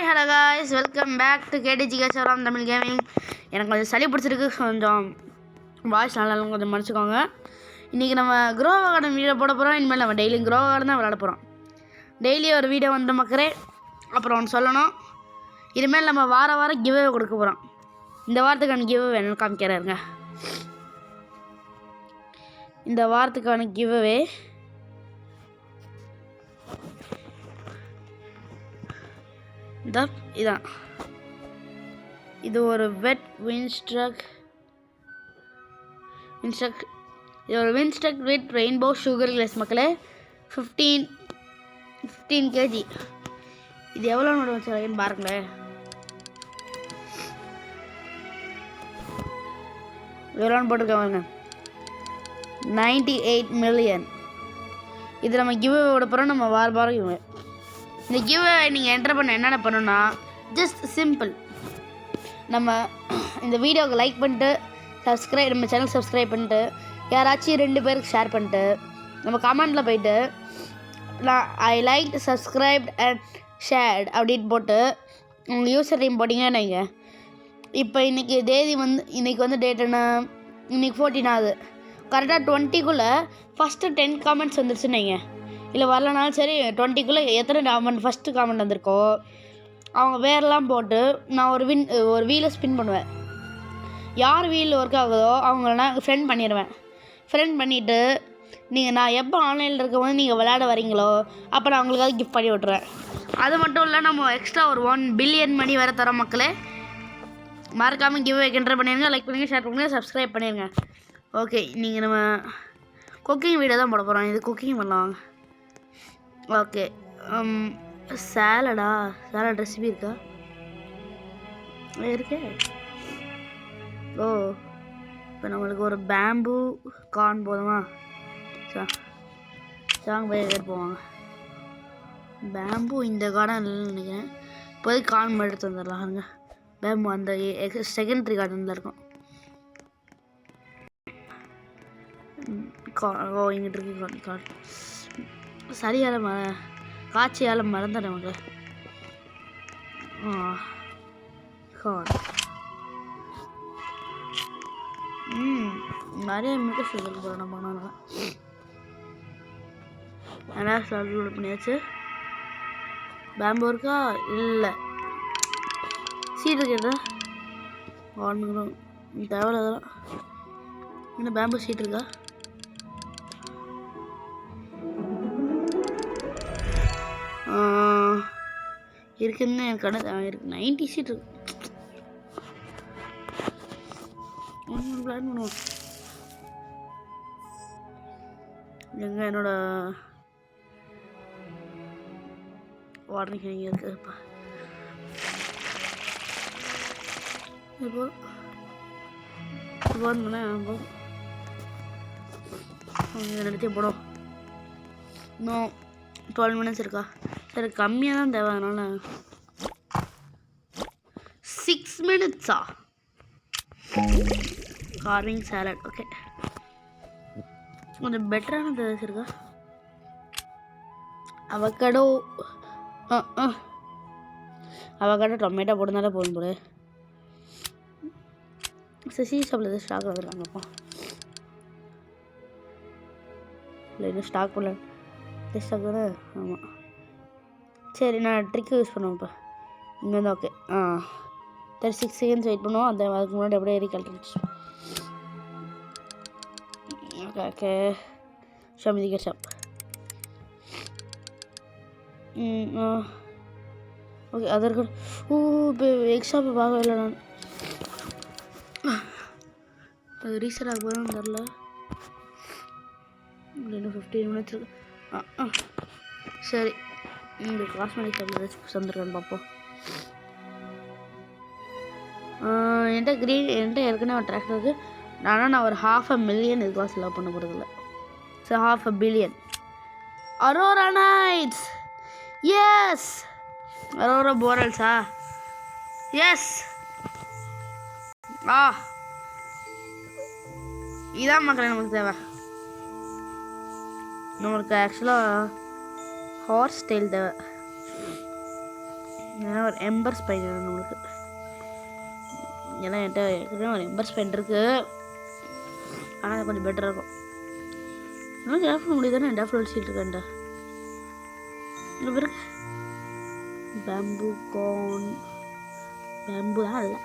Hi hello guys, welcome back to கேடிஜிகே சவராம் Tamil gaming. எனக்கு கொஞ்சம் சளி பிடிச்சிருக்கு, கொஞ்சம் வாய்ஸ் நல்லா கொஞ்சம் மன்னிச்சுக்கோங்க. இன்றைக்கி நம்ம க்ரோ கார்டன் வீடியோ போட போகிறோம். இனிமேல் நம்ம டெய்லியும் க்ரோ கார்டன் தான் விளாட போகிறோம். டெய்லி ஒரு வீடியோ வந்து மக்களே. அப்புறம் ஒன்று சொல்லணும், இனிமேல் நம்ம வாரம் கிவ்வே கொடுக்க போகிறோம். இந்த வாரத்துக்கான கிவ்வே வேணும் காமிக்கிறாருங்க. இந்த வாரத்துக்கான கிவ்வே இதான். இது ஒரு வெட் வின்ஸ்ட்ரக். இது ஒரு வின்ஸ்ட்ரக் வித் ரெயின்போ சுகர் கிளாஸ் மக்களே. 15 kg. இது எவ்வளோ நோட வச்சு பாருங்களேன். எவ்வளோன்னு போட்டுருக்காங்க, 98 million. இது நம்ம கிவ்வே விட போகிறோம். நம்ம வாரம் கிவ்வே. இந்த கிவ்வே நீங்கள் என்டர் பண்ண என்னென்ன பண்ணணும்னா, ஜஸ்ட் சிம்பிள். நம்ம இந்த வீடியோவுக்கு லைக் பண்ணிட்டு நம்ம சேனல் சப்ஸ்கிரைப் பண்ணிட்டு யாராச்சும் 2 பேருக்கு ஷேர் பண்ணிட்டு நம்ம கமெண்டில் போயிட்டு I like subscribe and shirt அப்படின்னு போட்டு உங்கள் யூசர் நேம் போட்டிங்கன்னா நீங்கள் இப்போ இன்றைக்கி வந்து டேட் என்ன, இன்றைக்கி 14 ஆகுது. கரெக்டாக 20க்குள்ளே ஃபஸ்ட்டு 10 காமெண்ட்ஸ் வந்துருச்சுன்னு நீங்கள், இல்லை வரலனாலும் சரி 20க்குள்ளே எத்தனை ஃபஸ்ட்டு காமெண்ட் வந்திருக்கோ அவங்க வேறெல்லாம் போட்டு நான் ஒரு வீலை ஸ்பின் பண்ணுவேன். யார் வீல் ஒர்க் ஆகுதோ அவங்கள நான் ஃப்ரெண்ட் பண்ணிடுவேன். ஃப்ரெண்ட் பண்ணிவிட்டு நான் எப்போ ஆன்லைனில் இருக்கும்போது நீங்கள் விளையாட வரீங்களோ அப்போ நான் அவங்களுக்காக கிஃப்ட் பண்ணி விட்ருவேன். அது மட்டும் இல்லை, நம்ம எக்ஸ்ட்ரா ஒரு 1 பில்லியன் மணி வேறு தரோம் மக்களே. மறக்காமல் கிவ்வே என்டர் பண்ணிடுங்க, லைக் பண்ணுங்கள், ஷேர் பண்ணுங்கள், சப்ஸ்கிரைப் பண்ணிடுங்க. ஓகே, நீங்கள் நம்ம குக்கிங் வீடியோ தான் போட போகிறோம். இது குக்கிங் பண்ணலாம். ஓகே, சாலட் ரெசிபி இருக்கா? இருக்கு. ஓ, இப்போ நம்மளுக்கு ஒரு பேம்பு கார்ன் போதுமா? சாங் போய் போவாங்க. பேம்பு இந்த கார்டன் இல்லைன்னு நினைக்கிறேன். இப்போதைக்கு கார்ன் எடுத்து வந்துடலாங்க. பேம்பு அந்த செகண்டரி கார்டனில் இருக்கும். இங்கிட்டு இருக்கு கார்டன். சரியால் காட்சியால் மறந்துட்டேன் நமக்கு. நிறைய மிக சொல்லிட்டு போகிறோம் நம்ம. நல்லா சால்வ் பண்ணியாச்சு. பேம்பு இருக்கா? இல்லை, சீட் இருக்கிறதா வாங்கணும் தேவை. அதெல்லாம் இன்னும் பேம்பு சீட் இருக்கா? இருக்குன்னு எனக்கு இருக்கு. 90 சீட் இருக்கு. பிளான் பண்ணுவோம். எங்கே என்னோட வாட்டர் கேனிங் இருக்குப்பா. இப்போ எடுத்து போடும். இன்னும் 12 minutes இருக்கா? சரி, கம்மியாக தான் தேவை, அதனால் 6 minutes. Carving salad. ஓகே, கொஞ்சம் பெட்டரானது இருக்கா? அவகேடோ டொமேட்டோ போட்டுருந்தாலே போதும் போல. சசி ஷாப்பில் எதாவது ஸ்டாக் வந்துருக்காங்கப்பா. இல்லை, இன்னும் ஸ்டாக் போடல. ஸ்டாக் தானே? ஆமாம். சரி, நான் ட்ரிக்கு யூஸ் பண்ணுவேன்ப்பா. இங்கே வந்து ஓகே. 36 seconds வெயிட் பண்ணுவோம். அதுக்கு முன்னாடி அப்படியே ஏறி கழட்டுச்சு. ஓகே, ஷாமிதிகா ஷாப். ஓகே, அது இருக்கு. இப்போ எக் ஷாப்பு பார்க்கவே இல்லை நான். அது ரீசெண்டாக போதும் தெரில. இன்னும் 15 minutes இருக்கு. சரி, இந்த காஸ்மெட்டிக் ஷாப்பில் ஏதாச்சும் வந்துருக்கான்னு பார்ப்போம். என்கிட்ட ஏற்கனவே ஒரு ட்ராக்டர் இருக்குது. நான் ஒரு 500,000 இதுக்காக செலவு பண்ண போகிறதில்ல. So 500 million. Aurora nights. Yes, aurora போரல்ஸா? எஸ். இதான் மக்களே நமக்கு தேவை. நம்மளுக்கு ஆக்சுவலாக ஹார்ஸ் டெயில் தேவை. ஏன்னா ஒரு எம்பர் ஸ்பைன் வேணும் நம்மளுக்கு. ஏன்னா என்கிட்ட ஏற்கனவே ஒரு எம்பர் ஸ்பைன் இருக்குது, ஆனால் அது கொஞ்சம் பெட்டராக இருக்கும். ஆனால் டேஃபில் முடியுதானே, டேஃபில் வச்சுட்டு இருக்கேன்டா. இங்கே பிறகு பேம்பு கார்ன், பேம்பு தான் இல்லை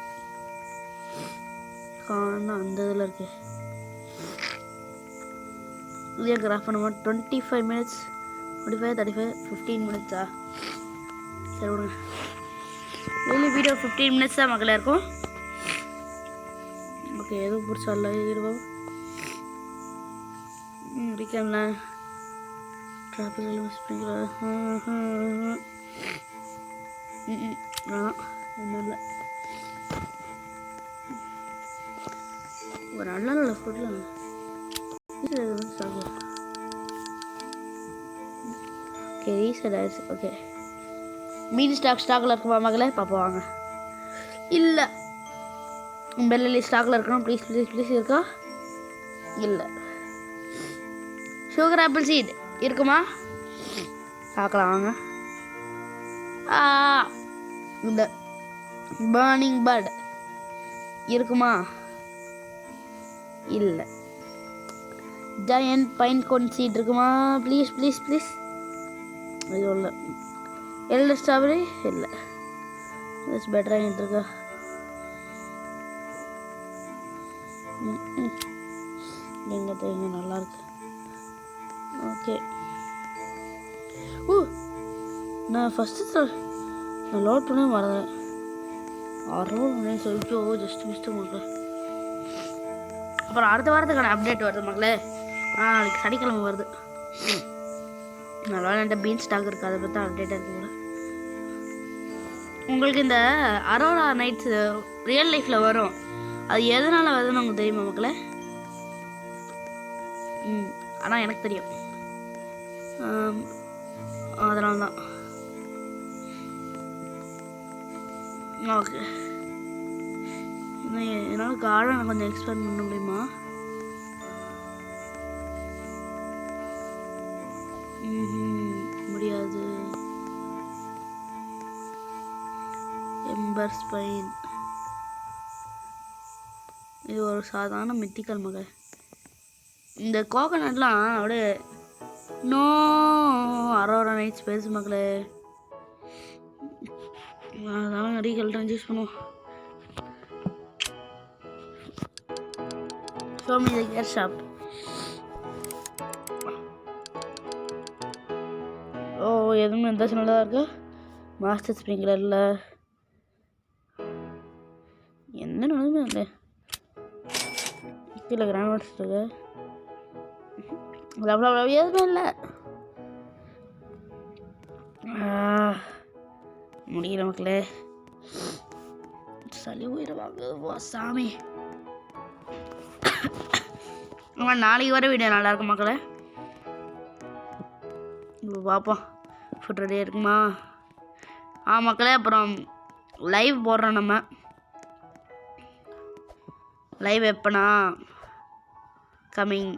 கார்ன் அந்த இதில் இருக்கு. இது கிராஃப் பண்ணுமா 25 மினிட்ஸ், 25 35 15 மினிட்ஸா? சரி விடுங்க. டெய்லி வீடியோ 15 மினிட்ஸ் தான் மக்களே இருக்கும். ஓகே, எதுவும் பிடிச்சா இல்லை இருவோம். இருக்கேன்ல ட்ராபிக் ஒன்றும் இல்லை. ஒரு நல்ல நல்ல ஃபுட்லாம் சாப்பிடலாம். ஓகே ரீசெட் ஆயிடுச்சு. ஓகே மீதி ஸ்டாக்கில் இருக்குமா மகளே? பார்ப்போம் வாங்க. இல்லை பெல்லி ஸ்டாக்கில் இருக்கணும். ப்ளீஸ் ப்ளீஸ் ப்ளீஸ் இருக்கா? இல்லை. சுகர் ஆப்பிள் சீட் இருக்குமா? பார்க்கலாம் வாங்க. இந்த பர்னிங் பர்ட் இருக்குமா? இல்லை. ஜாயன்ட் பைன் கோன் சீட் இருக்குமா? Please please please. இது இல்லை. எல்லோ ஸ்ட்ராபெரி இல்லை. இட்ஸ் பெட்டராக இருக்கா? எங்கே தெரியுங்க நல்லாயிருக்கு. ஓகே நான் ஃபஸ்ட்டு நான் லோட் பண்ண மறந்தேன். 6 சொல்லிட்டு ஜஸ்ட் மிஸ்ட்டு மக்களே. அப்புறம் அடுத்த வாரத்துக்கான அப்டேட் வருது மக்களே. நாளைக்கு சனிக்கிழமை வருது. நல்லா என்கிட்ட பீன் ஸ்டாக் இருக்குது, அதை பற்றி அப்டேட்டாக இருக்கு போல. உங்களுக்கு இந்த அரோரா நைட்ஸ் ரியல் லைஃப்பில் வரும், அது எதனால் வருதுன்னு உங்களுக்கு தெரியுமா மக்களே? ஆனால் எனக்கு தெரியும். அதனால தான். ஓகே என்னால் கார்டனை கொஞ்சம் எக்ஸ்பிளைன் பண்ண முடியுமா? முடியாது. எம்பர் ஸ்பைன் இது ஒரு சாதாரண மித்திக்கல் மகள். இந்த கோகனட்லாம் அப்படியே நோ அரோரா நைட் ஸ்பேஸ் மக்களே. அதெல்லாம் ரீகல்ட்டன் யூஸ் பண்ணுவோம். Show me the car shop. Oh எதுவுமே எந்த சின்னதாக இருக்கு. மாஸ்டர் ஸ்ப்ரிங்க்லரில் எந்த நிலவுமே இல்லை. கீழே கிரானட்ஸ் இருக்கு. எதுவுமே இல்லை. முடியல மக்களே, சளி உயிரை வாங்குவா சாமி. ஆமாம் நாளைக்கு வர வீடியோ நல்லாயிருக்கும் மக்களே. இப்போ பார்ப்போம் ஃபுட் ரெடியாக இருக்குமா. மக்களே அப்புறம் லைவ் போடுறோம். நம்ம லைவ் எப்போனா கம்மிங்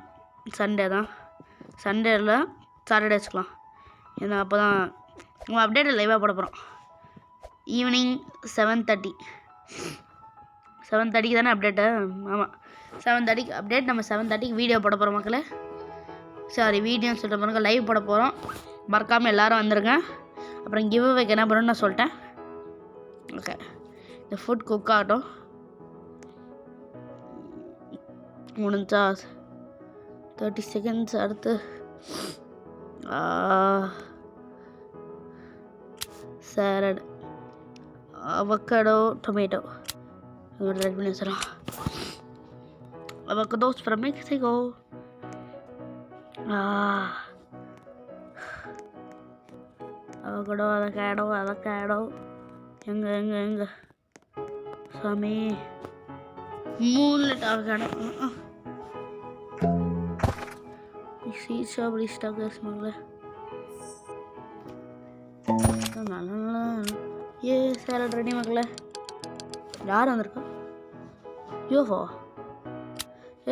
சண்டே தான். சண்டேவில் சாட்டர்டே வச்சுக்கலாம். ஏன்னா அப்போ தான் உங்கள் அப்டேட்டை லைவாக போட போகிறோம். ஈவினிங் 7:30 தானே அப்டேட்டு? ஆமாம் 7:30 அப்டேட். நம்ம 7:30 வீடியோ போட போகிறோம் மக்களே. சாரி வீடியோன்னு சொல்லிட்டு பாருங்க, லைவ் போட போகிறோம். மறக்காமல் எல்லோரும் வந்துடுங்க. அப்புறம் கிவ் அவேக்கு என்ன பண்ணணும்னு நான் சொல்லிட்டேன். ஓகே இந்த ஃபுட் குக் ஆகட்டும். முடிஞ்சா 30 செகண்ட்ஸ். அடுத்து சாலட், அவகேடோ, டொமேட்டோ ரெடி பண்ணி வச்சிடலாம். Avocados from Mexico. அவகேடோ எங்க சாமி 3 லிட்டர் அவகேடோ. ஸ்ட்ராபெரி ஸ்டாக் மகளே நல்லா. சேலட் ரெடி மக்களே. யார் வந்திருக்கா? யோஹோ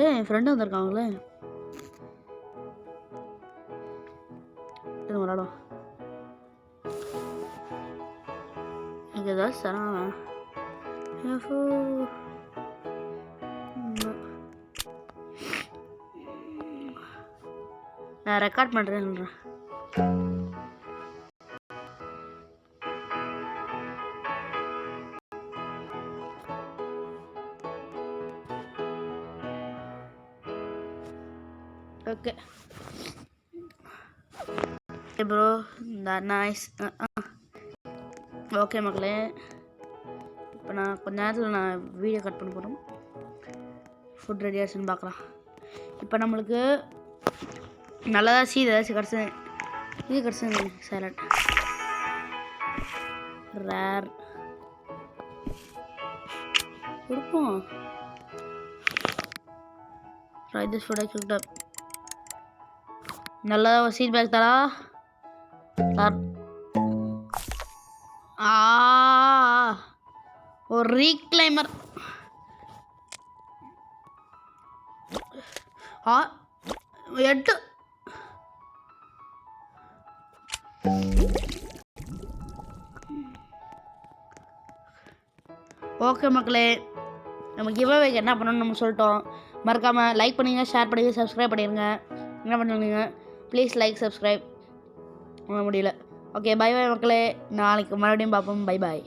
என் ஃப்ரெண்டு வந்திருக்காங்களே. விளாடும். எனக்கு ஏதாவது தரான். நான் ரெக்கார்ட் பண்ணுறேன். Okay bro nice. ஓகே மக்களே, இப்போ நான் கொஞ்ச நேரத்தில் நான் வீடியோ கட் பண்ண போகிறோம். ஃபுட் ரெடி ஆச்சுன்னு பார்க்கலாம். இப்போ நம்மளுக்கு நல்லதாக ஏதாச்சும் கிடச்சது. இது கிடச்சது சேலட் ரேர் கொடுப்போம். Try this food I cooked up. நல்லதாக ஒரு சீட் பேக் தரா. ஒரு ரீக்ளைமர். எட்டு ஓகே மக்களே, நம்ம கிவ்அவேக்கு என்ன பண்ணணும்னு நம்ம சொல்லிட்டோம். மறக்காமல் லைக் பண்ணுங்க, ஷேர் பண்ணுங்க, சப்ஸ்கிரைப் பண்ணிடுங்க. என்ன பண்ணுங்க, ப்ளீஸ் லைக் சப்ஸ்கிரைப். முடியல. ஓகே பை பை மக்களே, நாளைக்கு மறுபடியும் பார்ப்போம். Bye bye.